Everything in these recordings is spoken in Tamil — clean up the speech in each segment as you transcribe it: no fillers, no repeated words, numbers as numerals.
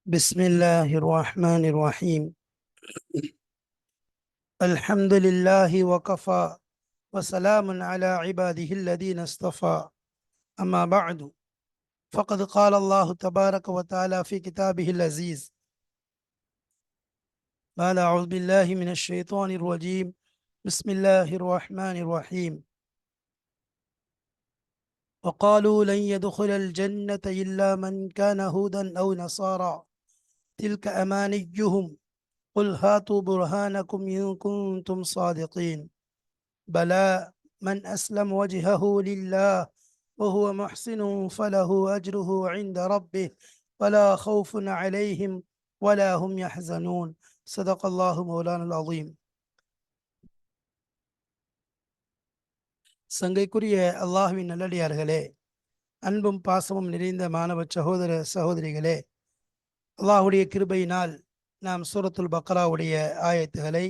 بسم الله الرحمن الرحيم. الحمد لله وكفى وسلام على عباده الذين اصطفى. أما بعد، فقد قال الله تبارك وتعالى في كتابه العزيز قال: أعوذ بالله من الشيطان الرجيم. بسم الله الرحمن الرحيم. وقالوا لن يدخل الجنة إلا من كان هودا أو نصارى تلك أمانيهم قل هاتوا برهانكم إن كنتم صادقين بلى من أسلم وجهه لله وهو محسن فله أجره عند ربه ولا خوف عليهم ولا هم يحزنون صدق الله مولانا العظيم. சங்கைக்குரிய அல்லாஹ்வின் நல்லடியார்களே, அன்பும் பாசமும் நிறைந்த மாணவ சகோதர சகோதரிகளே, அல்லாஹுடைய கிருபையினால் நாம் சூரத்துல் பக்ராவுடைய ஆயத்துகளை,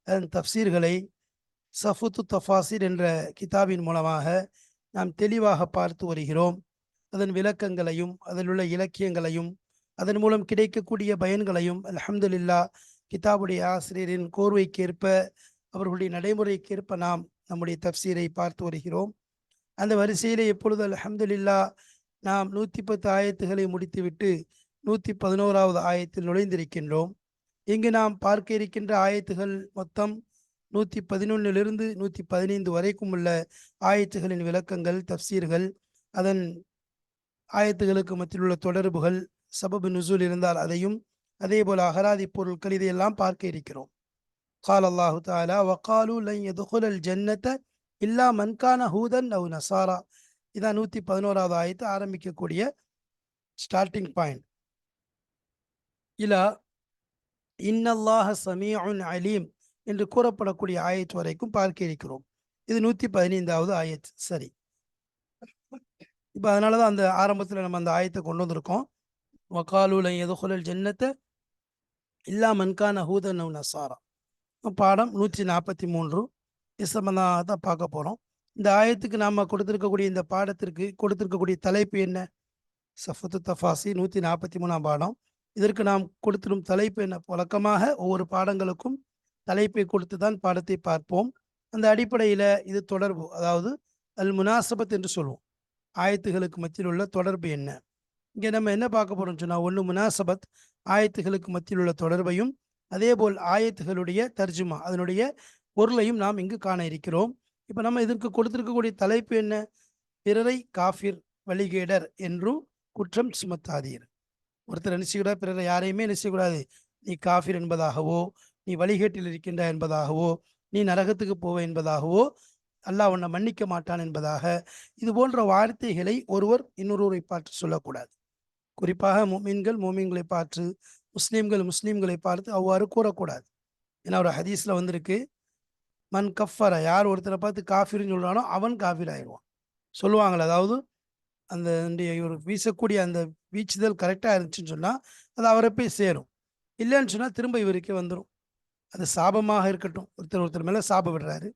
அதன் தஃப்சீர்களை சஃபுத்து தஃபாசிர் என்ற கிதாபின் மூலமாக நாம் தெளிவாக பார்த்து வருகிறோம். அதன் விளக்கங்களையும் அதில் உள்ள இலக்கியங்களையும் அதன் மூலம் கிடைக்கக்கூடிய பயன்களையும் அல்ஹம்துலில்லாஹ் கிதாபுடைய ஆசிரியரின் கோர்வைக்கேற்ப அவர்களுடைய நடைமுறைக்கேற்ப நாம் நம்முடைய தஃப்சீரை பார்த்து வருகிறோம். அந்த வரிசையிலே எப்பொழுது அல்ஹம்துலில்லாஹ் நாம் 110 ஆயத்துகளை முடித்துவிட்டு 111வது ஆயத்தில் நுழைந்திருக்கின்றோம். இங்கு நாம் பார்க்க இருக்கின்ற ஆயத்துகள் மொத்தம் 111லிருந்து 115 வரைக்கும் உள்ள ஆயத்துகளின் விளக்கங்கள், தஃப்சீர்கள், அதன் ஆயத்துகளுக்கு மத்தியில் உள்ள தொடர்புகள், சபபு நுசூல் இருந்தால் அதையும், அதே போல அகராதி பொருட்கள், இதையெல்லாம் பார்க்க இருக்கிறோம். قال الله تعالى: وقالوا لن يدخل الجنة إلا من كان هودا أو نصارى. இதான் 111வது ஆயத்து ஆரம்பிக்கக்கூடிய ஸ்டார்டிங் பாயிண்ட். இலா இன்னல்லாஹ சமீஉன் அலீம் என்று கூறப்படக்கூடிய ஆயத்து வரைக்கும் பார்க்க இருக்கிறோம். இது 115வது ஆயத்து. சரி, இப்போ அதனால தான் அந்த ஆரம்பத்தில் நம்ம அந்த ஆயத்தை கொண்டு வந்திருக்கோம். வகாலு லன் யதுகுலல் ஜன்னத்த இல்லா மன் கான ஹூதன் அவ் நஸாரா. பாடம் 143 சம்பந்தமாக தான் பார்க்க போகிறோம். இந்த ஆயத்துக்கு நாம் கொடுத்துருக்கக்கூடிய இந்த பாடத்திற்கு கொடுத்துருக்கக்கூடிய தலைப்பு என்ன? சஃபத்து தஃபாசி 143ஆம் பாடம். இதற்கு நாம் கொடுத்திரும் தலைப்பு என்ன? வழக்கமாக ஒவ்வொரு பாடங்களுக்கும் தலைப்பை கொடுத்து தான் பாடத்தை பார்ப்போம். அந்த அடிப்படையில் இது தொடர்பு, அதாவது அல் முனாசபத் என்று சொல்லுவோம். ஆயத்துகளுக்கு மத்தியில் உள்ள தொடர்பு என்ன? இங்கே நம்ம என்ன பார்க்க போகிறோம்னு சொன்னால், ஒன்று முனாசபத், ஆயத்துகளுக்கு மத்தியில் உள்ள தொடர்பையும், அதே போல் ஆயத்துகளுடைய தர்ஜுமா, அதனுடைய பொருளையும் நாம் இங்கு காண இருக்கிறோம். இப்போ நம்ம இதற்கு கொடுத்திருக்கக்கூடிய தலைப்பு என்ன? பிறரை காஃபிர், வழிகேடர் என்றும் குற்றம் சுமத்தாதீர். ஒருத்தர் நினைச்சுக்கூடாது, பிறரை யாரையுமே நினைச்சக்கூடாது நீ காஃபிர் என்பதாகவோ, நீ வழிகேட்டில் இருக்கின்ற என்பதாகவோ, நீ நரகத்துக்கு போவ என்பதாகவோ, அல்லாஹ் உன்னை மன்னிக்க மாட்டான் என்பதாக, இது போன்ற வார்த்தைகளை ஒருவர் இன்னொருவரை பார்த்து சொல்லக்கூடாது. குறிப்பாக மோமீன்கள் மோமீன்களை பார்த்து, முஸ்லீம்கள் முஸ்லீம்களை பார்த்து அவ்வாறு கூறக்கூடாது. ஏன்னா ஒரு ஹதீஸில் வந்திருக்கு, மன் கஃபர, யார் ஒருத்தரை பார்த்து காஃபிர்னு சொல்கிறானோ அவன் காஃபிர் ஆயிடுவான் சொல்லுவாங்களே. அதாவது அந்த ஒரு வீசக்கூடிய அந்த வீச்சுதல் கரெக்டாக இருந்துச்சுன்னு சொன்னால் அது அவரை போய் சேரும். இல்லைன்னு சொன்னால் திரும்ப இவருக்கே வந்துடும். அது சாபமாக இருக்கட்டும், ஒருத்தர் மேலே சாபம் விடுறாரு,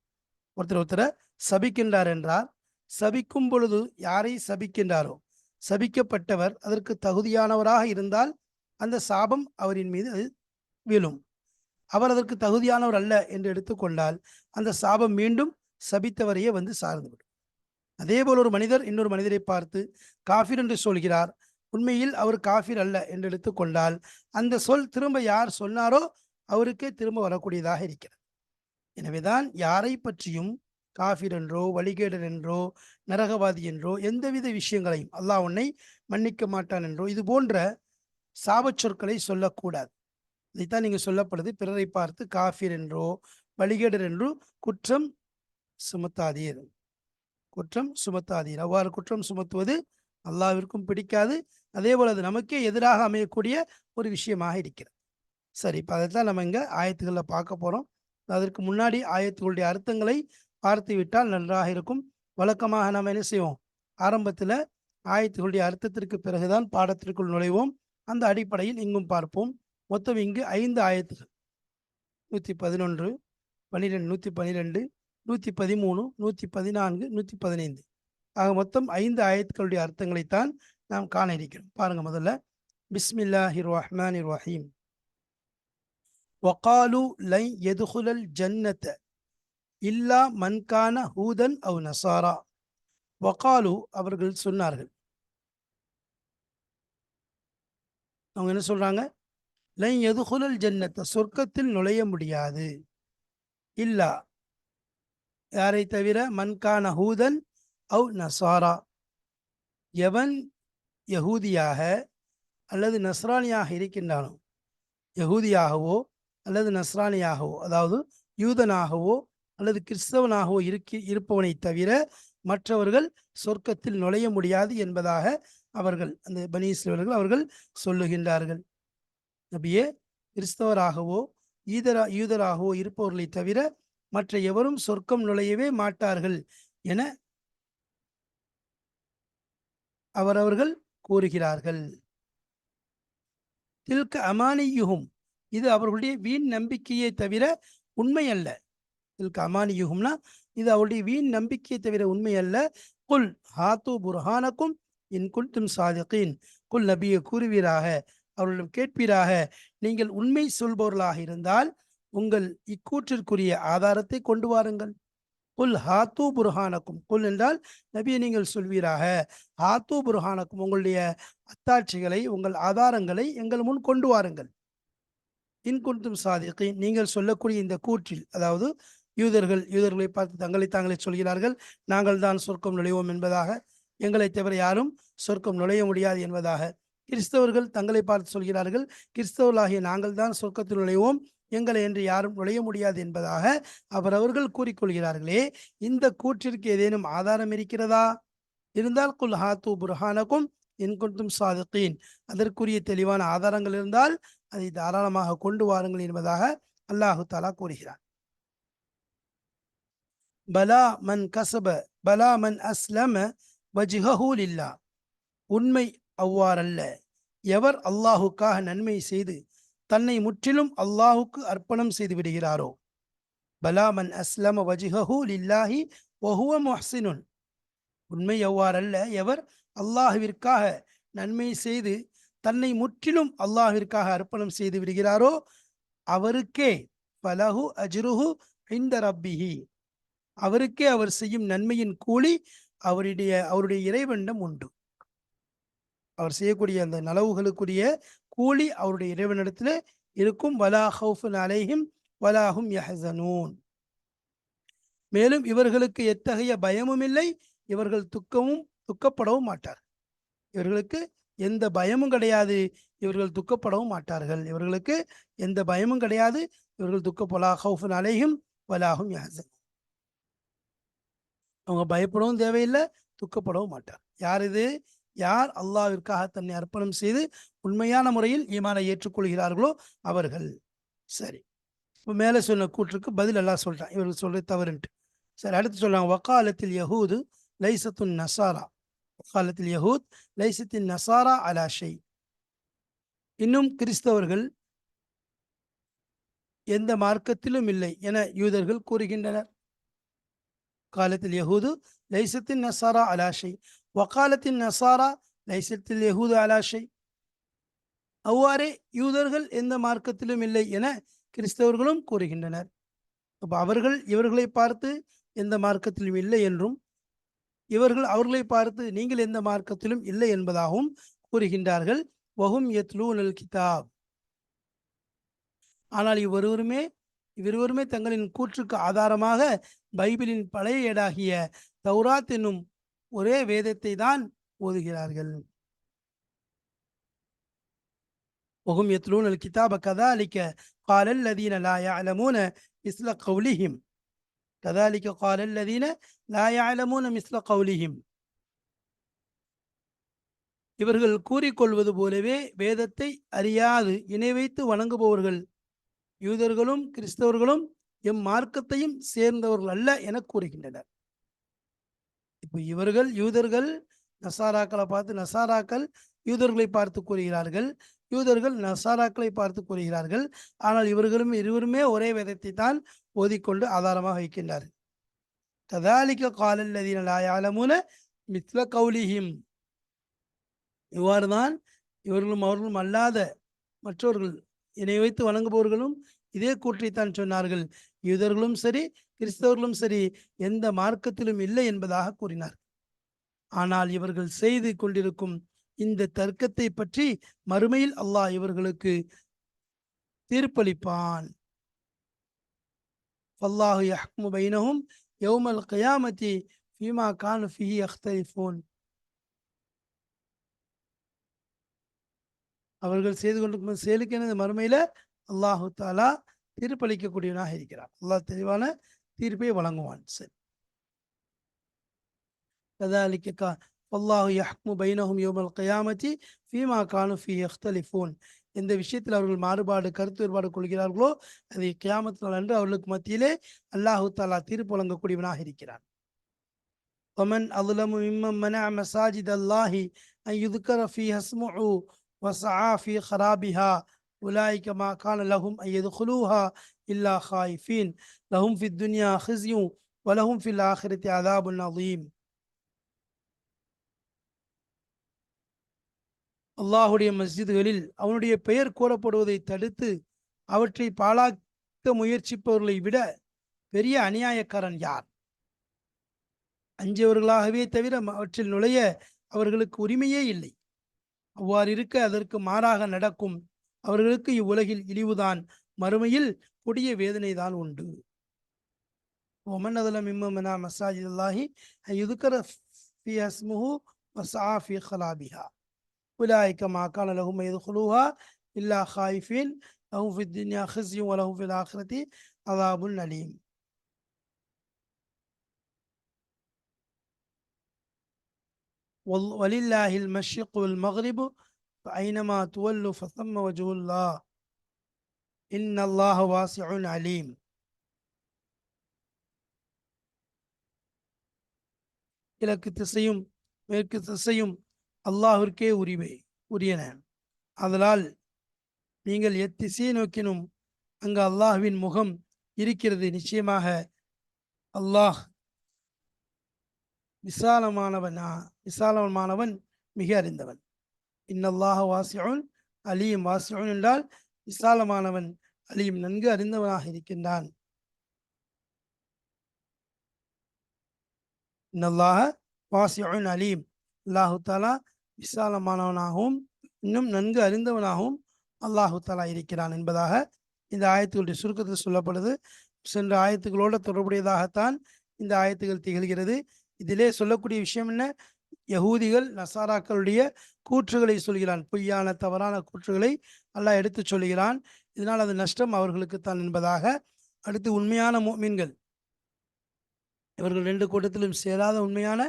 ஒருத்தரை சபிக்கின்றார் என்றால், சபிக்கும் பொழுது யாரை சபிக்கின்றாரோ, சபிக்கப்பட்டவர் அதற்கு தகுதியானவராக இருந்தால் அந்த சாபம் அவரின் மீது அது விழும். அவர் அதற்கு தகுதியானவர் அல்ல என்று எடுத்துக்கொண்டால் அந்த சாபம் மீண்டும் சபித்தவரையே வந்து சார்ந்துவிடும். அதே போல் ஒரு மனிதர் இன்னொரு மனிதரை பார்த்து காஃபிர் என்று சொல்கிறார், உண்மையில் அவர் காஃபிர் அல்ல என்று எடுத்துக்கொண்டால் அந்த சொல் திரும்ப யார் சொன்னாரோ அவருக்கே திரும்ப வரக்கூடியதாக இருக்கிறது. எனவேதான் யாரை பற்றியும் காஃபிர் என்றோ, வழிகேடர் என்றோ, நரகவாதி என்றோ, எந்தவித விஷயங்களையும் அல்லாஹ் உன்னை மன்னிக்க மாட்டான் என்றோ, இது போன்ற சாபச் சொற்களை சொல்லக்கூடாது. இதைத்தான் நீங்கள் சொல்லப்படுது, பிறரை பார்த்து காஃபிர் என்றோ வழிகேடர் என்றோ குற்றம் சுமத்தாதீர், குற்றம் சுமத்தாதீர். அவ்வாறு குற்றம் சுமத்துவது அல்லாஹ்விற்கும் பிடிக்காது. அதே போல் அது நமக்கே எதிராக அமையக்கூடிய ஒரு விஷயமாக இருக்கிறது. சரி, இப்போ அதைத்தான் நம்ம இங்கே ஆயத்துக்களில் பார்க்க போகிறோம். அதற்கு முன்னாடி ஆயத்துகளுடைய அர்த்தங்களை பார்த்து விட்டால் நன்றாக இருக்கும். வழக்கமாக நாம் என்ன செய்வோம், ஆரம்பத்தில் ஆயத்துகளுடைய அர்த்தத்திற்கு பிறகுதான் பாடத்திற்குள் நுழைவோம். அந்த அடிப்படையில் இங்கும் பார்ப்போம். மொத்தம் இங்கு 5 ஆயத்துகள், 111, 12, 112, 113, 114, 115 ஆக மொத்தம் 5 ஆயத்துக்களுடைய அர்த்தங்களைத்தான் நாம் காண இருக்கிறோம். பாருங்க, முதல்ல பிஸ்மில்லாஹிர் ரஹ்மானிர் ரஹீம். வகாலு லை யதுகுலல் ஜன்னத இல்லா மன்கான ஹூதன் அவ் நசாரா. வகாலு அவர்கள் சொன்னார்கள். அவங்க என்ன சொல்றாங்க? லை யதுகுலல் ஜன்னத்த சொர்க்கத்தில் நுழைய முடியாது. இல்லா யாரை தவிர மன்கான ஹூதன் அவ் நசாரா எவன் யகூதியாக அல்லது நஸ்ரானியாக இருக்கின்றானோ, யகூதியாகவோ அல்லது நஸ்ரானியாகவோ, அதாவது யூதனாகவோ அல்லது கிறிஸ்தவனாகவோ இருப்பவனை தவிர மற்றவர்கள் சொர்க்கத்தில் நுழைய முடியாது என்பதாக அவர்கள் அந்த பனி இஸ்ரவேலர்கள் அவர்கள் சொல்லுகின்றார்கள். நபியே, கிறிஸ்தவராகவோ யூதராகவோ இருப்பவர்களை தவிர மற்ற எவரும் சொர்க்கம் நுழையவே மாட்டார்கள் என அவரவர்கள் கூறுகிறார்கள். தில்க அமானியுகும், இது அவர்களுடைய வீண் நம்பிக்கையை தவிர உண்மை அல்ல. தில்க அமானியுகும்னா இது அவருடைய வீண் நம்பிக்கையை தவிர உண்மை அல்ல. குல் ஹாத்து புர்ஹானக்கும் இன் குன்தும் சாதிகீன். குல் நபியை கூறுவீராக, அவர்களிடம் கேட்பீராக, நீங்கள் உண்மை சொல்பவர்களாக இருந்தால் உங்கள் இக்கூற்றிற்குரிய ஆதாரத்தை கொண்டு வாருங்கள். குல் ஹாத்து புர்ஹானக்கும், குல் என்றால் நபியை நீங்கள் சொல்வீராக, ஹாத்து புர்ஹானக்கும் உங்களுடைய அத்தாட்சிகளை உங்கள் ஆதாரங்களை எங்கள் முன் கொண்டு வாருங்கள். இன்குன்தும் சாதிகீன், நீங்கள் சொல்லக்கூடிய இந்த கூற்றில், அதாவது யூதர்களை பார்த்து தங்களை தாங்களே சொல்கிறார்கள், நாங்கள் தான் சொர்க்கம் நுழைவோம் என்பதாக, எங்களை தவிர யாரும் சொர்க்கம் நுழைய முடியாது என்பதாக. கிறிஸ்தவர்கள் தங்களை பார்த்து சொல்கிறார்கள், கிறிஸ்தவர்களாகிய நாங்கள் தான் சொர்க்கத்தில் நுழைவோம், எங்களை என்று யாரும் நுழைய முடியாது என்பதாக அவரவர்கள் கூறிக்கொள்கிறார்களே, இந்த கூற்றிற்கு ஏதேனும் ஆதாரம் இருக்கிறதா? இருந்தால் குல் ஹாத்து புர்ஹானக்கும் இன் குன்தும் சாதிகீன், அதற்குரிய தெளிவான ஆதாரங்கள் இருந்தால் அதை தாராளமாக கொண்டு வாருங்கள் என்பதாக அல்லாஹு தஆலா கூறுகிறார். பலா மன் கசப பலா மன் அஸ்லம வஜ்ஹஹு லில்லாஹ், உண்மை அவ்வாறல்ல. எவர் அல்லாஹுக்காக நன்மை செய்து தன்னை முற்றிலும் அல்லாஹுக்கு அர்ப்பணம் செய்து விடுகிறாரோ. பலா மன் அஸ்லம வஜ்ஹஹு லில்லாஹி வஹுவ முஹ்சினுன், உண்மை எவ்வாறல்ல. எவர் அல்லாஹுவிற்காக நன்மை செய்து தன்னை முற்றிலும் அல்லாஹிற்காக அர்ப்பணம் செய்து விடுகிறாரோ அவருக்கே பலஹு அஜ்ருஹு இன்த ரப்பிஹி, அவருக்கே அவர் செய்யும் நன்மையின் கூலி அவருடைய இறைவனிடம் உண்டு. அவர் செய்யக்கூடிய அந்த நலவுகளுக்குரிய கூலி அவருடைய இறைவனிடத்தில் இருக்கும். வலா ஹவுஃபுன் அலைஹிம் வலாஹும் யஹ்ஸனூன், மேலும் இவர்களுக்கு எத்தகைய பயமும் இல்லை, இவர்கள் துக்கப்படவும் மாட்டார். இவர்களுக்கு எந்த பயமும் கிடையாது, இவர்கள் துக்கப்படவும் மாட்டார்கள். இவர்களுக்கு எந்த பயமும் கிடையாது, இவர்கள் துக்கப்பலா ஹவுஃபுன் அலைஹிம் வலாஹும் யஹ்ஸனூன், அவங்க பயப்படவும் தேவையில்லை, துக்கப்படவும் மாட்டார். யார் இது? யார் அல்லாஹ்விற்காக தன்னை அர்ப்பணம் செய்து உண்மையான முறையில் ஈமானை ஏற்றுக்கொள்கிறார்களோ அவர்கள். சரி, இப்போ மேலே சொன்ன கூற்றுக்கு பதில் எல்லாம் சொல்லிட்டான், இவர்கள் சொல்றது தவறுன்ட்டு. சரி, அடுத்து சொல்றாங்க, வக்காலத்தில் யஹூது லைசத்துன் நசாரா, வக்காலத்தில் யஹூத் லைசத்தின் நசாரா அலா ஷை, இன்னும் கிறிஸ்தவர்கள் எந்த மார்க்கத்திலும் இல்லை என யூதர்கள் கூறுகின்றனர். காலத்தில் யஹூது லைசத்தின் நசாரா அலா ஷை, வக்காலத்தின் நசாரா லைசத்தில் யஹூது அலா ஷை, அவ்வாறே யூதர்கள் எந்த மார்க்கத்திலும் இல்லை என கிறிஸ்தவர்களும் கூறுகின்றனர். அப்போ அவர்கள் இவர்களை பார்த்து எந்த மார்க்கத்திலும் இல்லை என்றும், இவர்கள் அவர்களை பார்த்து நீங்கள் எந்த மார்க்கத்திலும் இல்லை என்பதாகவும் கூறுகின்றார்கள். வஹும் யத்லூனல் கிதாப், ஆனால் இவ்விருவருமே தங்களின் கூற்றுக்கு ஆதாரமாக பைபிளின் பழைய ஏடாகிய தௌராத் என்னும் ஒரே வேதத்தை தான் ஓதுகிறார்கள். வஹும் யத்லூனல் கிதாப கதாலிக காலல் லதீன லா யஅலமூன மிஸ்ல கௌலிஹிம், கதாலிக காலல் லதீன லா யஅலமூன மிஸ்ல கௌலிஹிம், இவர்கள் கூறிக்கொள்வது போலவே வேதத்தை அறியாது இணை வைத்து வணங்குபவர்கள் யூதர்களும் கிறிஸ்தவர்களும் எம் மார்க்கத்தையும் சேர்ந்தவர்கள் அல்ல என கூறுகின்றனர். இப்போ யூதர்கள் நசாராக்களை பார்த்து, நசாராக்கள் யூதர்களை பார்த்து கூறுகிறார்கள், யூதர்கள் நசாராக்களை பார்த்து கூறுகிறார்கள். ஆனால் இருவருமே ஒரே வேதத்தை தான் ஓதிக்கொண்டு ஆதாரமாக வைக்கின்றார்கள். கதாலிக காலல் லதீன லா யஅலமூன மிஸ்ல கௌலிஹிம், இவ்வாறுதான் இவர்களும் அவர்களும் அல்லாத மற்றவர்கள் இணை வைத்து வணங்குபவர்களும் இதே கூற்றைத்தான் சொன்னார்கள். யூதர்களும் சரி, கிறிஸ்தவர்களும் சரி, எந்த மார்க்கத்திலும் இல்லை என்பதாக கூறினார். ஆனால் இவர்கள் செய்து கொண்டிருக்கும் இந்த தர்க்கத்தை பற்றி மறுமையில் அல்லாஹ் இவர்களுக்கு தீர்ப்பளிப்பான். ஃபல்லாஹு யஹ்குமு பைனஹும் யௌமல் கியாமத்தி ஃபீமா கானு ஃபீஹி யக்தலிஃபூன். அவர்கள் செய்து கொண்டிருக்கும் செயலுக்கு எனது மறுமையில அல்லாஹு தாலா தீர்ப்பளிக்கக்கூடியவனாக இருக்கிறார். அல்லாஹ் தெளிவான தீர்ப்பை வழங்குவான். சரி, கதாலிக்க ஃபல்லாஹு யஹ்குமு பைனஹும் யௌமல் கியாமத்தி ஃபீமா கானு ஃபீஹி யக்தலிஃபூன். எந்த விஷயத்தில் அவர்கள் மாறுபாடு கருத்து வேறுபாடு கொள்கிறார்களோ அதை கியாமத் நாள் அன்று அவர்களுக்கு மத்தியிலே அல்லாஹு தாலா தீர்ப்பு வழங்கக்கூடியவனாக இருக்கிறான். ومن أظلم ممن منع مساجد الله أن يذكر فيها اسمه وسعى في خرابها أولئك ما كان لهم أن يدخلوها إلا خائفين لهم في الدنيا خزي ولهم في الآخرة عذاب عظيم. அல்லாஹுடைய மஸ்ஜிதுகளில் அவனுடைய பெயர் கூறப்படுவதை தடுத்து அவற்றை பாழாக்க முயற்சிப்பவர்களை விட பெரிய அநியாயக்காரன் யார்? அஞ்சியவர்களாகவே தவிர அவற்றில் நுழைய அவர்களுக்கு உரிமையே இல்லை. அவ்வாறு இருக்க அதற்கு மாறாக நடக்கும் அவர்களுக்கு இவ்வுலகில் இழிவுதான், மறுமையில் கொடிய வேதனை தான் உண்டு. ஒமன் அதுலம் இம்மனா மசாஜிதுல்லாஹி யுதுக்கர ஃபீ அஸ்முஹு வஸஆ ஃபீ ഖലാബിஹா உலாயிக மா கான லஹும் யதுகுலூஹா இல்லா ஹாயிஃபீன் லஹும் ஃபித் துன்யா ஹிஸ்யும் வ லஹும் ஃபில் ஆখিরাতি அஸாபுன் அலீம். வலில்லாஹில் மஷ்ரிக் வல் மக்ரிப் ஃபஐனமா துவல்லு ஃபஸம்ம வஜ்ஹுல்லாஹ் இன்னல்லாஹ வாசிஉன் அலீம். கிழக்கு திசையும் மேற்கு திசையும் அல்லாஹ்விற்கே உரியன. அதனால் நீங்கள் எத்திசையை நோக்கினும் அங்கு அல்லாஹ்வின் முகம் இருக்கிறது. நிச்சயமாக அல்லாஹ் விசாலமானவன், மிக அறிந்தவன். இன்னல்லாஹ வாசிஉன் அலீம். வாசிஉன் என்றால் விசாலமானவன், அலீம் நன்கு அறிந்தவனாக இருக்கின்றான். இன்னல்லாஹ வாசிஉன் அலீம். அல்லாஹு தாலா விசாலமானவனாகவும் இன்னும் நன்கு அறிந்தவனாகவும் அல்லாஹு தாலா இருக்கிறான் என்பதாக இந்த ஆயத்துகளுடைய சுருக்கத்தில் சொல்லப்படுது. சென்ற ஆயத்துகளோடு தொடர்புடையதாகத்தான் இந்த ஆயத்துகள் திகழ்கிறது. இதிலே சொல்லக்கூடிய விஷயம் என்ன? யகூதிகள் நசாராக்களுடைய கூற்றுகளை சொல்கிறான். பொய்யான தவறான கூற்றுகளை அல்லாஹ் எடுத்து சொல்கிறான். இதனால் அது நஷ்டம் அவர்களுக்குத்தான் என்பதாக. அடுத்து உண்மையான மோமீன்கள், இவர்கள் ரெண்டு கூட்டத்திலும் சேராத உண்மையான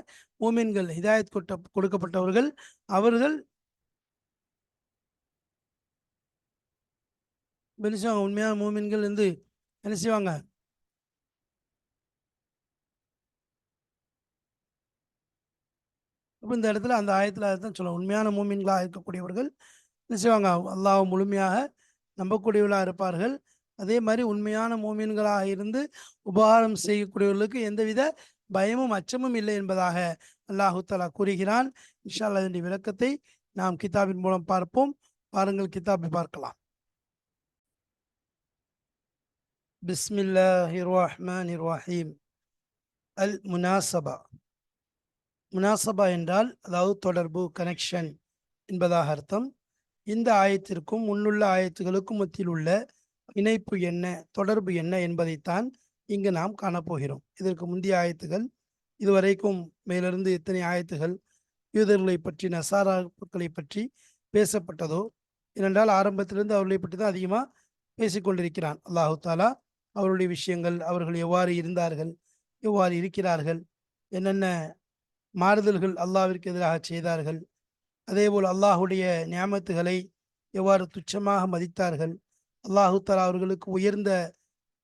மோமீன்கள், ஹிதாயத் கொடுக்கப்பட்டவர்கள், அவர்கள் உண்மையான மோமீன்கள் என்று என்ன செய்வாங்க? அப்போ இந்த இடத்துல அந்த ஆயத்தில் அதைத்தான் சொல்லுவாங்க. உண்மையான மூமின்களாக இருக்கக்கூடியவர்கள் என்ன செய்வாங்க? அல்லாஹ் முழுமையாக நம்பக்கூடியவர்களாக இருப்பார்கள். அதே மாதிரி உண்மையான மூமின்களாக இருந்து உபகாரம் செய்யக்கூடியவர்களுக்கு எந்தவித பயமும் அச்சமும் இல்லை என்பதாக அல்லாஹு தஆலா கூறுகிறான். இன்ஷா அல்லாஹ் இதனுடைய விளக்கத்தை நாம் கிதாபின் மூலம் பார்ப்போம். பாருங்கள், கிதாபை பார்க்கலாம். பிஸ்மில்லாஹிர் ரஹ்மானிர் ரஹீம். அல் முனாசபா. முனாசபா என்றால் அதாவது தொடர்பு, கனெக்ஷன் என்பதாக அர்த்தம். இந்த ஆயத்திற்கும் முன்னுள்ள ஆயத்துகளுக்கும் மத்தியில் உள்ள இணைப்பு என்ன, தொடர்பு என்ன என்பதைத்தான் இங்கு நாம் காணப்போகிறோம். இதற்கு முந்தைய ஆயத்துகள், இதுவரைக்கும் மேலிருந்து எத்தனை ஆயத்துகள் யூதர்களை பற்றி, நசாராக்களை பற்றி பேசப்பட்டதோ, ஏனென்றால் ஆரம்பத்திலிருந்து அவர்களை பற்றி தான் அதிகமாக பேசிக்கொண்டிருக்கிறான் அல்லாஹு தாலா. அவருடைய விஷயங்கள், அவர்கள் எவ்வாறு இருந்தார்கள், எவ்வாறு இருக்கிறார்கள், என்னென்ன மாறுதல்கள் அல்லாஹ்விற்கு எதிராக செய்தார்கள், அதேபோல் அல்லாஹுடைய நியாமத்துகளை எவ்வாறு துச்சமாக மதித்தார்கள், அல்லாஹு தஆலா அவர்களுக்கு உயர்ந்த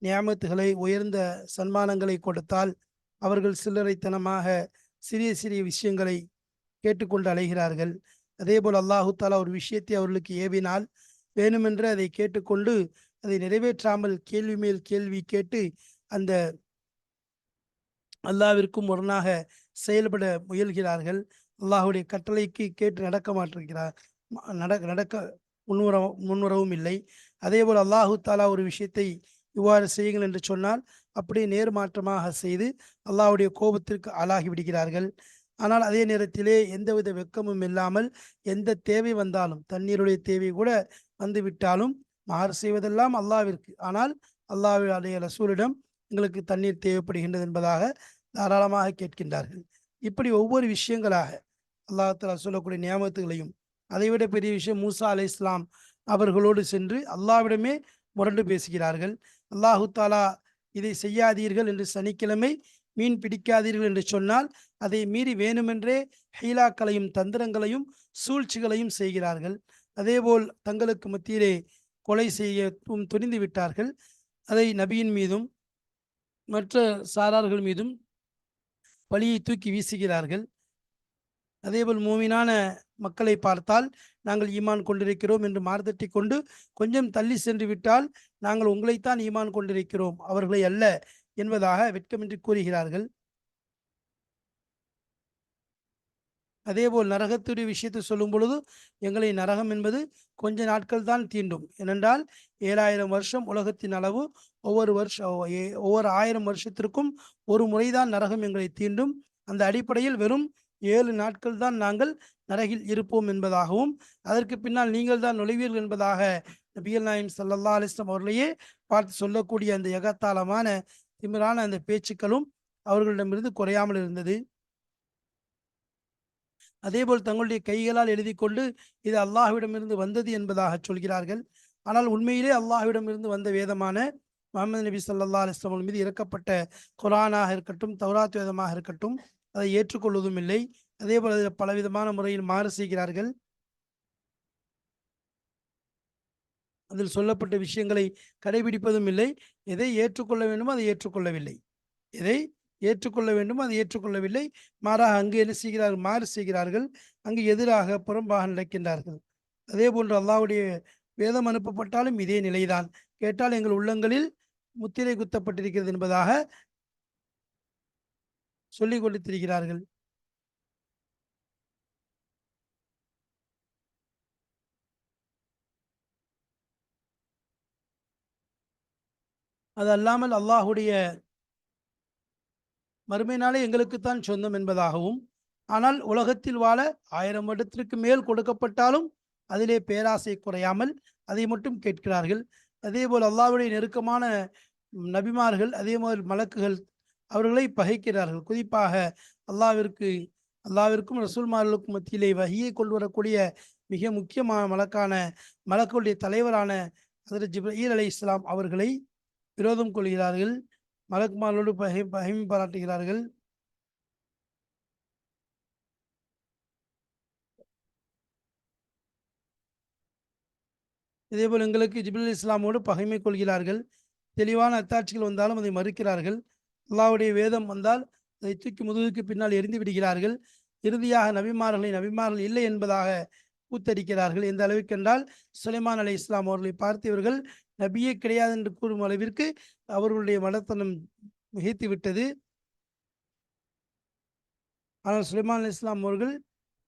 நியாமத்துகளை, உயர்ந்த சன்மானங்களை கொடுத்தால் அவர்கள் சில்லறைத்தனமாக சிறிய சிறிய விஷயங்களை கேட்டுக்கொண்டு அலைகிறார்கள். அதேபோல் அல்லாஹு தஆலா ஒரு விஷயத்தை அவர்களுக்கு ஏவினால் வேணுமென்று அதை கேட்டுக்கொண்டு அதை நிறைவேற்றாமல் கேள்வி மேல் கேள்வி கேட்டு அந்த அல்லாவிற்கும் முரணாக செயல்பட முயல்கிறார்கள். அல்லாஹுடைய கட்டளைக்கு கேட்டு நடக்க நடக்க முன்வரவும் இல்லை. அதேபோல் அல்லாஹு தாலா ஒரு விஷயத்தை இவ்வாறு செய்யுங்கள் என்று சொன்னால் அப்படியே நேர்மாற்றமாக செய்து அல்லாஹ்வுடைய கோபத்திற்கு ஆளாகி விடுகிறார்கள். ஆனால் அதே நேரத்திலே எந்தவித வெட்கமும் இல்லாமல் எந்த தேவை வந்தாலும், தண்ணீருடைய தேவை கூட வந்துவிட்டாலும் மாறு செய்வதெல்லாம் அல்லாஹ்விற்கு, ஆனால் அல்லாஹ்வுடைய ரசூலிடம் எங்களுக்கு தண்ணீர் தேவைப்படுகின்றது என்பதாக தாராளமாக கேட்கின்றார்கள். இப்படி ஒவ்வொரு விஷயங்களாக அல்லாஹ் தஆலா சொல்லக்கூடிய நியாமத்துகளையும், அதைவிட பெரிய விஷயம் மூசா அலைஹிஸ்ஸலாம் அவர்களோடு சென்று அல்லாஹ்விடமே முரண்டு பேசுகிறார்கள். அல்லாஹு தாலா இதை செய்யாதீர்கள் என்று சனிக்கிழமை மீன் பிடிக்காதீர்கள் என்று சொன்னால் அதை மீறி வேணுமென்றே ஹீலாக்களையும் தந்திரங்களையும் சூழ்ச்சிகளையும் செய்கிறார்கள். அதேபோல் தங்களுக்கு மத்தியிலே கொலை செய்யவும் துணிந்து விட்டார்கள். அதை நபியின் மீதும் மற்ற சாரார்கள் மீதும் பழியை தூக்கி வீசுகிறார்கள். அதேபோல் மூமினான மக்களை பார்த்தால் நாங்கள் ஈமான் கொண்டிருக்கிறோம் என்று மார்தட்டி கொண்டு கொஞ்சம் தள்ளி சென்று விட்டால் நாங்கள் உங்களைத்தான் ஈமான் கொண்டிருக்கிறோம், அவர்களை அல்ல என்பதாக வெட்கமின்றி கூறுகிறார்கள். அதேபோல் நரகத்துடைய விஷயத்தை சொல்லும் பொழுது எங்களை நரகம் என்பது கொஞ்ச நாட்கள் தான் தீண்டும். ஏனென்றால் 7000 வருஷம் உலகத்தின் அளவு. ஒவ்வொரு 1000 வருஷத்திற்கும் ஒரு முறைதான் நரகம் எங்களை தீண்டும். அந்த அடிப்படையில் வெறும் 7 நாட்கள் தான் நாங்கள் நரகில் இருப்போம் என்பதாகவும், அதற்கு பின்னால் நீங்கள் தான் நுழைவீர்கள் என்பதாக நபிகள் நாயகம் ஸல்லல்லாஹு அலைஹி வஸல்லம் அவர்களையே பார்த்து சொல்லக்கூடிய அந்த எகத்தாளமான திமிரான அந்த பேச்சுக்களும் அவர்களிடமிருந்து குறையாமல் இருந்தது. அதேபோல் தங்களுடைய கைகளால் எழுதி கொண்டு இது அல்லாஹ்விடமிருந்து வந்தது என்பதாக சொல்கிறார்கள். ஆனால் உண்மையிலே அல்லாஹ்விடமிருந்து வந்த வேதமான முஹம்மது நபி ஸல்லல்லாஹு அலைஹி வஸல்லம் மீது இறக்கப்பட்ட குர்ஆனாக இருக்கட்டும், தௌராத் வேதமாக இருக்கட்டும், அதை ஏற்றுக்கொள்வதும் இல்லை. அதேபோல் அதில் பலவிதமான முறையில் மாறு செய்கிறார்கள். அதில் சொல்லப்பட்ட விஷயங்களை கடைபிடிப்பதும் இல்லை. எதை ஏற்றுக்கொள்ள வேண்டுமோ அதை ஏற்றுக்கொள்ளவில்லை. எதை ஏற்றுக்கொள்ள வேண்டுமோ அதை ஏற்றுக்கொள்ளவில்லை. மாறாக அங்கு என்ன செய்கிறார்கள்? மாறு செய்கிறார்கள். அங்கு எதிராக புறம்பாக நடக்கின்றார்கள். அதே போன்று அல்லாஹ்வுடைய வேதம் அனுப்பப்பட்டாலும் இதே நிலைதான். கேட்டால் எங்கள் உள்ளங்களில் முத்திரை குத்தப்பட்டிருக்கிறது என்பதாக சொல்லிக் கொண்டு திரிகிறார்கள். அது அல்லாமல் அல்லாஹ்வுடைய மறுமை நாளே எங்களுக்குத்தான் சொந்தம் என்பதாகவும், ஆனால் உலகத்தில் வாழ 1000 வருடத்திற்கு மேல் கொடுக்கப்பட்டாலும் அதிலே பேராசை குறையாமல் அதை மட்டும் கேட்கிறார்கள். அதேபோல் அல்லாஹ்வுடைய நெருக்கமான நபிமார்கள், அதேபோல் மலக்குகள் அவர்களை பகைக்கிறார்கள். குறிப்பாக அல்லாஹ்விற்கு அல்லாஹ்விற்கும் ரசூல்மார்களுக்கும் மத்தியிலே வஹியை கொண்டு வரக்கூடிய மிக முக்கியமான மலக்குடைய தலைவரான ஹஜ்ரத் ஜிப்ரீல் அலைஹிஸ்ஸலாம் அவர்களை விரோதம் கொள்கிறார்கள். மலக்குமார்களோடு பகைமை பாராட்டுகிறார்கள். இதேபோல் எங்களுக்கு ஜிப்ரீல் இஸ்லாமோடு பகைமை கொள்கிறார்கள். தெளிவான அத்தாட்சிகள் வந்தாலும் அதை மறுக்கிறார்கள். அல்லாஹ்வுடைய வேதம் வந்தால் அதை தூக்கி முதுகுக்கு பின்னால் எரிந்து விடுகிறார்கள். இறுதியாக நபிமார்கள் இல்லை என்பதாக கூத்தடிக்கிறார்கள். எந்த அளவிற்கு என்றால் சுலைமான் அலைஹிஸ்ஸலாம் அவர்களை பார்த்து இவர்கள் நபியே கிடையாது என்று கூறும் அளவிற்கு அவர்களுடைய மடத்தனம் மிகைத்து விட்டது. ஆனால் சுலைமான் அலைஹிஸ்ஸலாம் அவர்கள்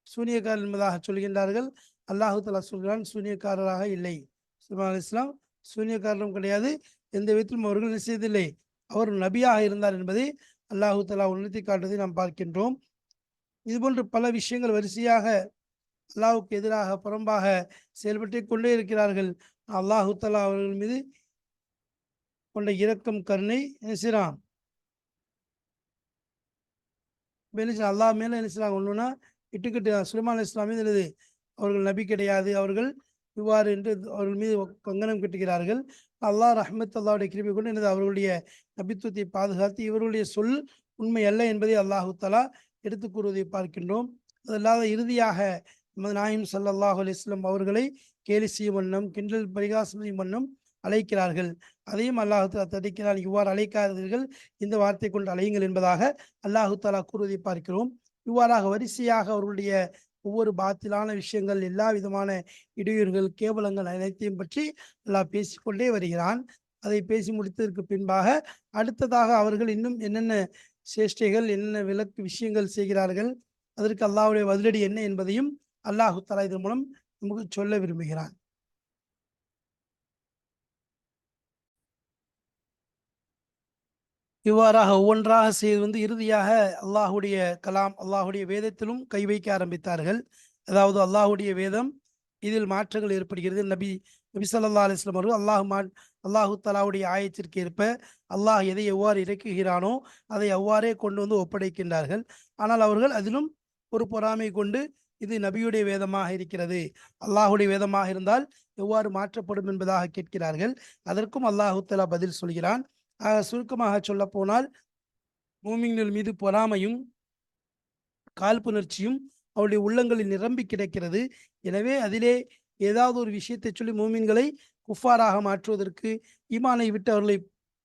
சூனியக்காரர் என்பதாக சொல்கின்றார்கள். அல்லாஹு தஆலா சொல்கிறான், சூனியக்காரராக இல்லை. சுலைமான் அலைஹிஸ்ஸலாம் சூனியக்காரரும் கிடையாது. எந்த விதத்திலும் அவர்கள் என்ன செய்ததில்லை, அவர் நபியாக இருந்தார் என்பதை அல்லாஹு தஆலா உணர்த்தி காட்டுவதை நாம் பார்க்கின்றோம். இதுபோன்று பல விஷயங்கள் வரிசையாக அல்லாஹ்வுக்கு எதிராக புறம்பாக செயல்பட்டு கொண்டே இருக்கிறார்கள். அல்லாஹு தஆலா அவர்கள் மீது கொண்ட இரக்கம் கருணை என்ன செய்றான், அல்லாஹ் மேல என்ன செய்றாங்க ஒண்ணுன்னா இட்டுக்கிட்டு சுலைமான் அலைஹிஸ்ஸலாம் மீது என்னது, அவர்கள் நபி கிடையாது, அவர்கள் இவ்வாறு என்று அவர்கள் மீது கங்கணம் கட்டுகிறார்கள். அல்லாஹ் ரஹ்மத் அல்லாஹ்வுடைய கிருபை கொண்டு என்னது அவர்களுடைய நபித்துவத்தை பாதுகாத்து இவர்களுடைய சொல் உண்மை அல்ல என்பதை அல்லாஹு தஆலா எடுத்து கூறுவதை பார்க்கின்றோம். அதல்லாத இறுதியாக நமது நாயகம் ஸல்லல்லாஹு அலைஹி வஸல்லம் அவர்களை கேலி செய்யும் வண்ணம், கிண்டல் பரிகாசம் செய்யும் வண்ணம் அழைக்கிறார்கள். அதையும் அல்லாஹு தஆலா தடுக்கிறான். இவ்வாறு அழைக்காதீர்கள், இந்த வார்த்தை கொண்டு அழையுங்கள் என்பதாக அல்லாஹு தஆலா கூறுவதை பார்க்கிறோம். இவ்வாறாக வரிசையாக அவர்களுடைய ஒவ்வொரு பாத்திலான விஷயங்கள், எல்லா விதமான இடையூறுகள், கேவலங்கள் அனைத்தையும் பற்றி அல்லாஹ் பேசிக்கொண்டே வருகிறான். அதை பேசி முடித்ததற்கு பின்பாக அடுத்ததாக அவர்கள் இன்னும் என்னென்ன சேஷ்டைகள், என்னென்ன விலக்கு விஷயங்கள் செய்கிறார்கள், அதற்கு அல்லாஹ்வுடைய பதிலடி என்ன என்பதையும் அல்லாஹு தஆலா இதன் மூலம் நமக்கு சொல்ல விரும்புகிறான். இவ்வாறாக ஒவ்வொன்றாக செய்து இறுதியாக அல்லாஹுடைய கலாம், அல்லாஹுடைய வேதத்திலும் கை வைக்க ஆரம்பித்தார்கள். அதாவது அல்லாஹுடைய வேதம், இதில் மாற்றங்கள் ஏற்படுகிறது. நபி நபி ஸல்லல்லாஹு அலைஹி வஸல்லம் அவர்கள் அல்லாஹு தஆலாவுடைய ஆயத்திற்கு ஏற்ப அல்லாஹ் எதை எவ்வாறு இறக்குகிறானோ அதை அவ்வாறே கொண்டு வந்து ஒப்படைக்கின்றார்கள். ஆனால் அவர்கள் அதிலும் ஒரு பொறாமை கொண்டு, இது நபியுடைய வேதமாக இருக்கிறது, அல்லாஹுடைய வேதமாக இருந்தால் எவ்வாறு மாற்றப்படும் என்பதாக கேட்கிறார்கள். அதற்கும் அல்லாஹு தஆலா பதில் சொல்கிறான். சுருக்கமாக சொல்ல போனால், மூமின்கள் மீது பொறாமையும் காழ்ப்புணர்ச்சியும் அவருடைய உள்ளங்களில் நிரம்பி கிடக்கிறது. எனவே அதிலே ஏதாவது ஒரு விஷயத்தை சொல்லி மூமின்களை குஃபாராக மாற்றுவதற்கு, ஈமானை விட்டு அவர்களை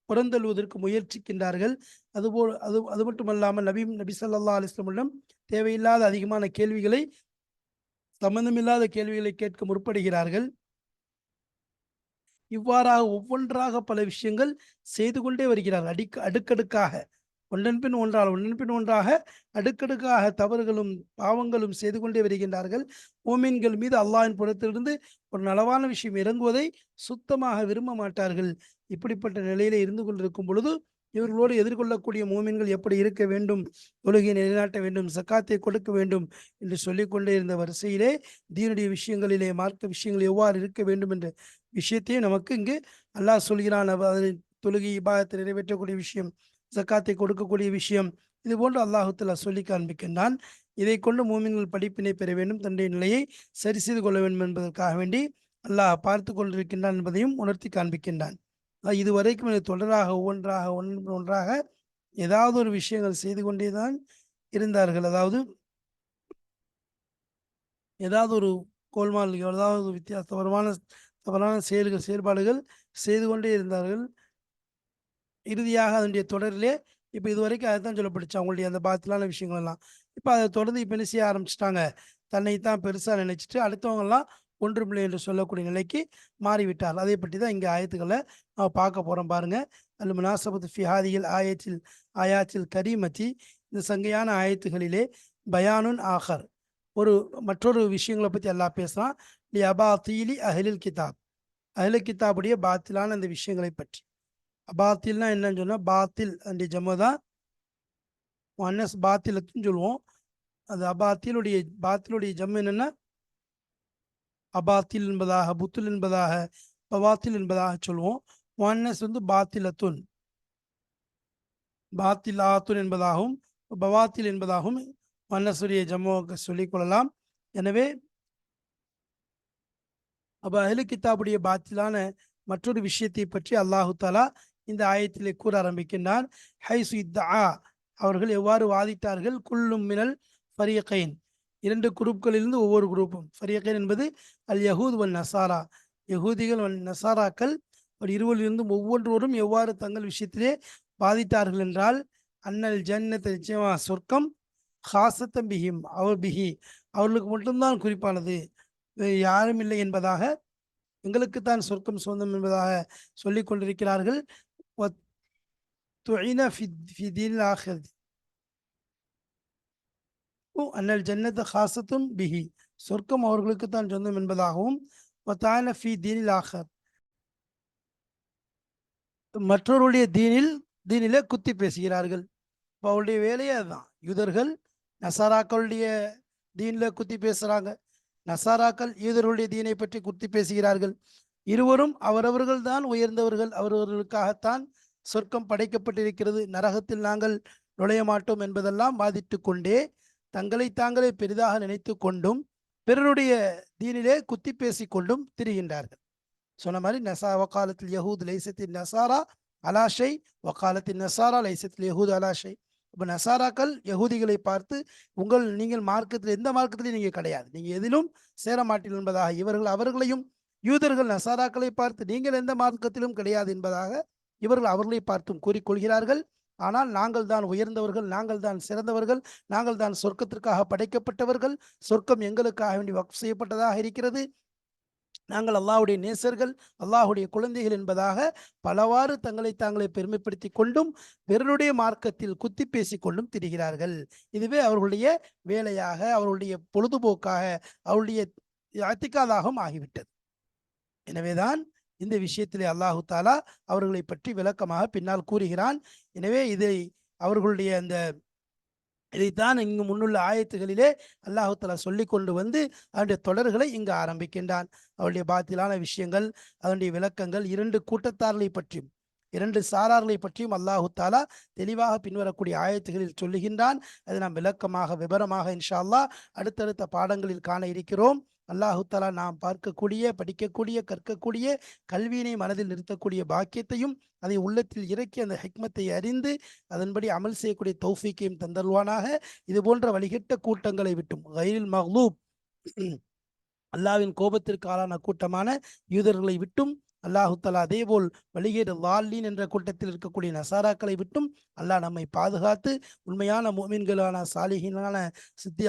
புறந்தள்ளுவதற்கு முயற்சிக்கின்றார்கள். அதுபோல் அது மட்டுமல்லாமல் நபி ஸல்லல்லாஹு அலைஹி வஸல்லம் தேவையில்லாத அதிகமான கேள்விகளை, சம்பந்தமில்லாத கேள்விகளை கேட்க முற்படுகிறார்கள். இவ்வாறாக ஒவ்வொன்றாக பல விஷயங்கள் செய்து கொண்டே வருகிறார்கள். அடுக்கடுக்காக, ஒன்றன் பின் ஒன்றாக அடுக்கடுக்காக தவறுகளும் பாவங்களும் செய்து கொண்டே வருகின்றார்கள். மோமீன்கள் மீது அல்லாஹ்வின் புறத்திலிருந்து ஒரு நலவான விஷயம் இறங்குவதை சுத்தமாக விரும்ப மாட்டார்கள். இப்படிப்பட்ட நிலையில இருந்து கொண்டிருக்கும் பொழுது, இவர்களோடு எதிர்கொள்ளக்கூடிய மோமீன்கள் எப்படி இருக்க வேண்டும், தொழுகையை நிலைநாட்ட வேண்டும், ஜக்காத்தை கொடுக்க வேண்டும் என்று சொல்லிக்கொண்டே இருந்த வரிசையிலே, தீனுடைய விஷயங்களிலே, மார்க்க விஷயங்கள் எவ்வாறு இருக்க வேண்டும் என்ற விஷயத்தையும் நமக்கு இங்கு அல்லாஹ் சொல்கிறான். தொழுகை இபாதத்தை நிறைவேற்றக்கூடிய விஷயம், ஜக்காத்தை கொடுக்கக்கூடிய விஷயம், இது போன்று அல்லாஹு தஆலா சொல்லி காண்பிக்கின்றான். இதை கொண்டு மூமின்கள் படிப்பினை பெற வேண்டும், தன்னுடைய நிலையை சரி செய்து கொள்ள வேண்டும் என்பதற்காக வேண்டி அல்லாஹ் பார்த்து கொண்டிருக்கின்றான் என்பதையும் உணர்த்தி காண்பிக்கின்றான். இதுவரைக்கும் இது தொடராக ஒன்றாக ஏதாவது ஒரு விஷயங்கள் செய்து கொண்டேதான் இருந்தார்கள். அதாவது ஏதாவது ஒரு கோல்மால், ஏதாவது தவறான செயல்பாடுகள் செய்து கொண்டே இருந்தார்கள். இறுதியாக அதனுடைய தொடரிலே இப்போ இதுவரைக்கும் அதுதான் சொல்லப்பட்டுச்சு, அவங்களுடைய அந்த பாத்திலான விஷயங்கள் எல்லாம். இப்போ அதை தொடர்ந்து இப்போ என்ன செய்ய ஆரம்பிச்சிட்டாங்க, தன்னைத்தான் பெருசாக நினைச்சிட்டு அடுத்தவங்கெல்லாம் ஒன்றுமில்லை என்று சொல்லக்கூடிய நிலைக்கு மாறிவிட்டார். அதை பற்றி தான் இங்கே ஆயத்துக்களை நம்ம பார்க்க போகிறோம். பாருங்க, அல் முனாசபத்து ஃபி ஹாதிஹில் ஆயாத்தில் கரீமத்தி, இந்த சங்கையான ஆயத்துகளிலே பயானுன் ஆஹர், மற்றொரு விஷயங்களை பற்றி அல்லாஹ் பேசுகிறான். லி அபாத்தீலி அஹ்லில் கிதாப், அஹ்லில் கிதாபுடைய பாத்திலான அந்த விஷயங்களை பற்றி. அபாத்தில்னா என்னன்னு சொன்னால், பாத்தில் அந்த ஜம்மு தான் முஅன்னஸ் பாத்திலத்துன்னு சொல்லுவோம். அது பாத்திலுடைய ஜம்மு என்னென்னா அபாத்தில் என்பதாக, புத்துல் என்பதாக, பவாத்தில் என்பதாக சொல்லுவோம். முஅன்னஸ் பாத்திலத்துன், பாத்திலாத்துன் என்பதாகவும் பவாத்தில் என்பதாகவும் முஅன்னஸுடைய ஜம்முவை சொல்லிக் கொள்ளலாம். எனவே அஹ்லு கிதாபுடைய பாத்திலான மற்றொரு விஷயத்தை பற்றி அல்லாஹு தஆலா இந்த ஆயத்திலே கூற ஆரம்பிக்கின்றான். ஹைசு இத்தஆ, அவர்கள் எவ்வாறு வாதிட்டார்கள், குல்லும் மினல் ஃபரீகைன், இரண்டு குரூப்களிலிருந்து ஒவ்வொரு குரூப்பும். ஃபரீகைன் என்பது அல் யஹூத் வன் நசாரா, யஹூதிகள் வன் நசாராக்கள், இருவரிலிருந்தும் ஒவ்வொருவரும் எவ்வாறு தங்கள் விஷயத்திலே வாதிட்டார்கள் என்றால், அன்னல் ஜன்னத், நிச்சயமா சொர்க்கம், ஹாசத்தம் பிஹிம், அவர்களுக்கு மட்டும்தான் குறிப்பானது, யாரும் இல்லை என்பதாக, எங்களுக்குத்தான் சொர்க்கம் சொந்தம் என்பதாக சொல்லிக் கொண்டிருக்கிறார்கள். அன்னல் ஜன்னத் ஹாசத்தும் பிஹி, சொர்க்கம் அவர்களுக்குத்தான் சொந்தம் என்பதாகவும், மற்றவருடைய தீனிலே குத்தி பேசுகிறார்கள். இப்போ அவருடைய வேலையே அதுதான். யூதர்கள் நசாராக்களுடைய தீனில குத்தி பேசுறாங்க, நசாராக்கள் யூதர்களுடைய தீனை பற்றி குத்தி பேசுகிறார்கள். இருவரும் அவரவர்கள் தான் உயர்ந்தவர்கள், அவரவர்களுக்காகத்தான் சொர்க்கம் படைக்கப்பட்டிருக்கிறது, நரகத்தில் நாங்கள் நுழைய மாட்டோம் என்பதெல்லாம் வாதிட்டு கொண்டே, தங்களை தாங்களே பெரிதாக நினைத்து கொண்டும் பிறருடைய தீனிலே குத்தி பேசி கொண்டும் திரிகின்றார்கள். சொன்ன மாதிரி வக்காலத்தில் யஹூத் லைசத்தில் நசாரா அலாஷை, வக்காலத்தின் நசாரா லைசத்தில் யஹூத் அலாஷை. இப்போ நசாராக்கள் யஹூதிகளை பார்த்து, நீங்கள் மார்க்கத்தில் எந்த மார்க்கத்திலையும் நீங்கள் கிடையாது, நீங்கள் எதிலும் சேர மாட்டீர்கள் என்பதாக அவர்களையும், யூதர்கள் நசாராக்களை பார்த்து நீங்கள் எந்த மார்க்கத்திலும் கிடையாது என்பதாக இவர்கள் அவர்களை பார்த்தும் கூறிக்கொள்கிறார்கள். ஆனால் நாங்கள் தான் உயர்ந்தவர்கள், நாங்கள் தான் சிறந்தவர்கள், நாங்கள் தான் சொர்க்கத்திற்காக படைக்கப்பட்டவர்கள், சொர்க்கம் எங்களுக்காக வேண்டி வக்ஃப் செய்யப்பட்டதாக இருக்கிறது, நாங்கள் அல்லாஹ்வுடைய நேசர்கள், அல்லாஹ்வுடைய குழந்தைகள் என்பதாக பலவாறு தங்களை தாங்களே பெருமைப்படுத்தி கொண்டும் பிறருடைய மார்க்கத்தில் குத்தி பேசி கொண்டும் திரிகிறார்கள். இதுவே அவர்களுடைய வேலையாக, அவர்களுடைய பொழுதுபோக்காக, அவருடைய அத்திகாதாகவும் ஆகிவிட்டது. எனவேதான் இந்த விஷயத்திலே அல்லாஹு தாலா அவர்களை பற்றி விளக்கமாக பின்னால் கூறுகிறான். எனவே அவர்களுடைய அந்த இதைத்தான் இங்கு முன்னுள்ள ஆயத்துகளிலே அல்லாஹு தஆலா சொல்லிக் கொண்டு வந்து அதனுடைய தொடர்களை இங்கு ஆரம்பிக்கின்றான். அவருடைய பாத்திலான விஷயங்கள், அதனுடைய விளக்கங்கள், இரண்டு கூட்டத்தார்களை பற்றியும் இரண்டு சாரார்களை பற்றியும் அல்லாஹு தாலா தெளிவாக பின்வரக்கூடிய ஆயத்துகளில் சொல்லுகின்றான். அதை நாம் விளக்கமாக விபரமாக இன்ஷா அல்லாஹ் அடுத்தடுத்த பாடங்களில் காண இருக்கிறோம். அல்லாஹு தாலா நாம் பார்க்கக்கூடிய, படிக்கக்கூடிய, கற்கக்கூடிய கல்வியினை மனதில் நிறுத்தக்கூடிய பாக்கியத்தையும், அதை உள்ளத்தில் இறக்கி அந்த ஹிக்மத்தை அறிந்து அதன்படி அமல் செய்யக்கூடிய தௌஃபீக்கையும் தந்தருவானாக. இது போன்ற வழிகெட்ட கூட்டங்களை விட்டும், கைரில் மக்லூப், அல்லாவின் கோபத்திற்கு ஆளான கூட்டமான யூதர்களை விட்டும் அல்லாஹு தஆலா, அதேபோல் வழிகேடு லால்லீன் என்ற கூட்டத்தில் இருக்கக்கூடிய நசாராக்களை விட்டும் அல்லாஹ் நம்மை பாதுகாத்து உண்மையான முஃமின்களான சாலிஹீனான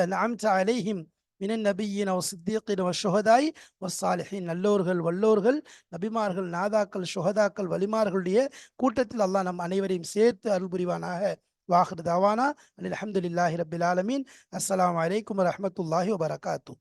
அன்அம்த அலைஹிம் மினன் நபிய்யின வஸ்ஸித்தீகின வஷ்ஷுஹதாஇ வஸ்ஸாலிஹீன், நல்லோர்கள், வல்லோர்கள், நபிமார்கள், நாதாக்கள், ஷுஹதாக்கள், வலிமார்களுடைய கூட்டத்தில் அல்லாஹ் நம் அனைவரையும் சேர்த்து அருள் புரிவானாக. வாஹிர் தாவானா அல்ஹம்துலில்லாஹி ரப்பில் ஆலமீன். அஸ்ஸலாமு அலைக்கும் வரஹ்மத்துல்லாஹி வபரகாத்துஹு.